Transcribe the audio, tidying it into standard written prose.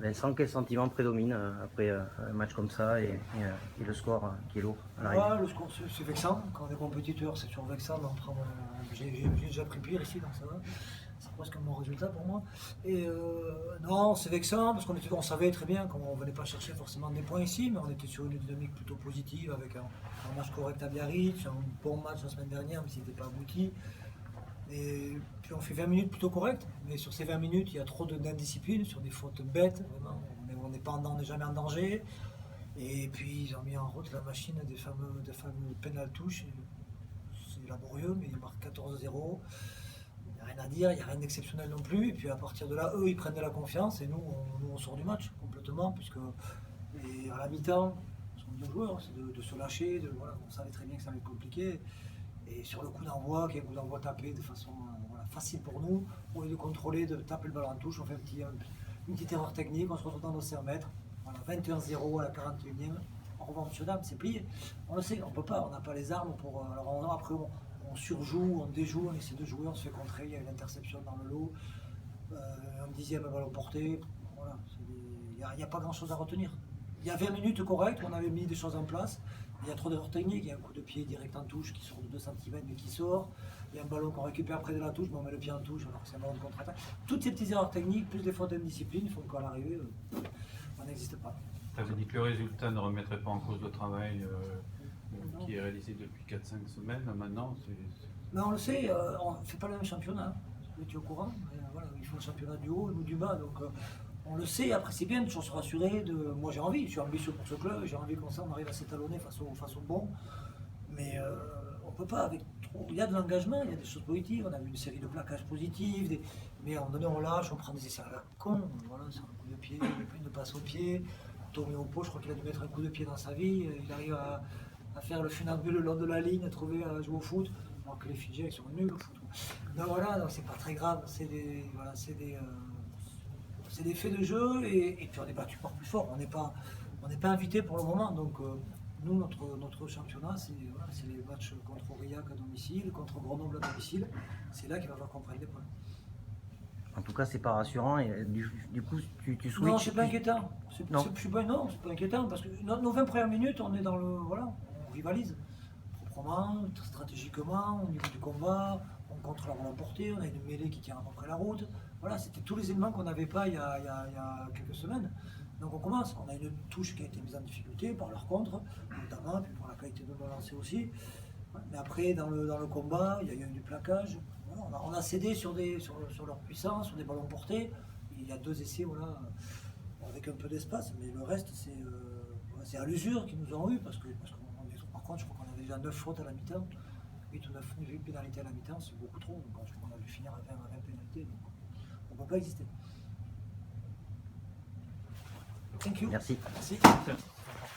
Vincent, quel sentiment prédomine après un match comme ça et le score qui est lourd à l'arrivée? Le score c'est vexant, quand on est compétiteur c'est toujours vexant, j'ai déjà pris pire ici donc ça va, c'est presque un bon résultat pour moi. Et non c'est vexant parce qu'on savait très bien qu'on ne venait pas chercher forcément des points ici, mais on était sur une dynamique plutôt positive avec un match correct à Biarritz, un bon match la semaine dernière mais s'il n'était pas abouti. Et puis on fait 20 minutes plutôt correctes, mais sur ces 20 minutes, il y a trop d'indiscipline, sur des fautes bêtes, vraiment, on n'est jamais en danger. Et puis ils ont mis en route la machine des fameux pénal touches. C'est laborieux, mais ils marquent 14-0. Il n'y a rien à dire, il n'y a rien d'exceptionnel non plus. Et puis à partir de là, eux, ils prennent de la confiance et nous, on sort du match complètement, puisque et à la mi-temps, ce sont deux joueurs, c'est de se lâcher, voilà, on savait très bien que ça allait être compliqué. Et sur le coup d'envoi, qui est un coup d'envoi tapé de façon facile pour nous, au lieu de contrôler, de taper le ballon en touche, on fait une petite erreur technique, on se retrouve dans nos 5 mètres. Voilà, 21-0 à la 41e. En revanche, Dame, c'est plié. On le sait, on peut pas, on n'a pas les armes pour. Alors après, on surjoue, on déjoue, on essaie de jouer, on se fait contrer, il y a une interception dans le lot, un dixième à ballon porté. Voilà, il n'y a pas grand chose à retenir. Il y a 20 minutes correctes, on avait mis des choses en place. Il y a trop d'erreurs techniques, il y a un coup de pied direct en touche qui sort de 2 cm mais qui sort. Il y a un ballon qu'on récupère près de la touche, mais on met le pied en touche alors que c'est un ballon de contre-attaque. Toutes ces petites erreurs techniques, plus des fautes d'indiscipline, font qu'à l'arrivée, on n'existe pas. Tu avais dit que le résultat ne remettrait pas en cause le travail qui est réalisé depuis 4-5 semaines. Maintenant, Mais on le sait, on ne fait pas le même championnat. Vous étiez au courant, mais, voilà, il faut le championnat du haut, nous du bas. Donc, on le sait, après c'est bien de toujours se rassurer. Moi j'ai envie, je suis ambitieux pour ce club, j'ai envie qu'on arrive à s'étalonner face au bon. Mais on ne peut pas avec trop. Il y a de l'engagement, il y a des choses positives, on a vu une série de plaquages positifs, mais à un moment donné on lâche, on prend des essais à la con, voilà, c'est un coup de pied, une passe au pied, tourner au pot, je crois qu'il a dû mettre un coup de pied dans sa vie, il arrive à faire le funambule le long de la ligne, à jouer au foot, alors que les Fidjiens ils sont nuls au foot. Donc voilà, donc c'est pas très grave, c'est des faits de jeu et puis on est battu par plus fort, on n'est pas invité pour le moment, donc nous notre championnat c'est les matchs contre Aurillac à domicile, contre Grenoble à domicile, c'est là qu'il va falloir qu'on prenne des points. En tout cas, c'est pas rassurant et du coup, tu souhaites. Non, c'est pas inquiétant. C'est pas inquiétant parce que nos 20 premières minutes, on est dans le. Voilà, on rivalise proprement, stratégiquement, au niveau du combat, on contrôle la portée, on a une mêlée qui tient à peu près la route. Voilà, c'était tous les éléments qu'on n'avait pas il y a quelques semaines. Donc on commence, on a une touche qui a été mise en difficulté par leur contre, notamment, puis pour la qualité de nos lancers aussi. Mais après, dans le combat, il y a eu du plaquage. Voilà, on a cédé sur leur puissance, sur des ballons portés. Il y a 2 essais voilà, avec un peu d'espace, mais le reste, c'est à l'usure qu'ils nous ont eu, parce que par contre, je crois qu'on avait déjà 9 fautes à la mi-temps, 8 ou 9 pénalités à la mi-temps, c'est beaucoup trop. Donc, je crois qu'on a dû finir à 20 pénalités, donc on ne peut pas exister. Thank you. Merci. Merci.